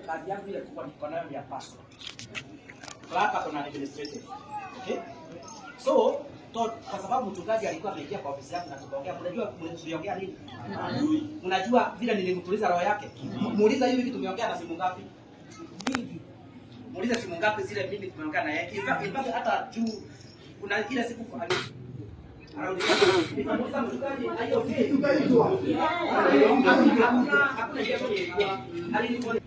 Kazi yangu ile kubwa niko nayo ya pastor. Clerk na administrative. Okay? So, kwa sababu mchungaji alikuwa ameingia kwa ofisi yangu na tukaongea, unajua tuliongea nini? Unajua vile nilimtuliza roho yake. Muuliza hivi kitu tumeongea na simu ngapi? Mingi. Muuliza simu ngapi zile mimi tumeongea na yeye. In fact hata juu kuna ile siku kwa nikamwambia mchungaji hiyo okay. Hakuna jambo lingine. Aliniambia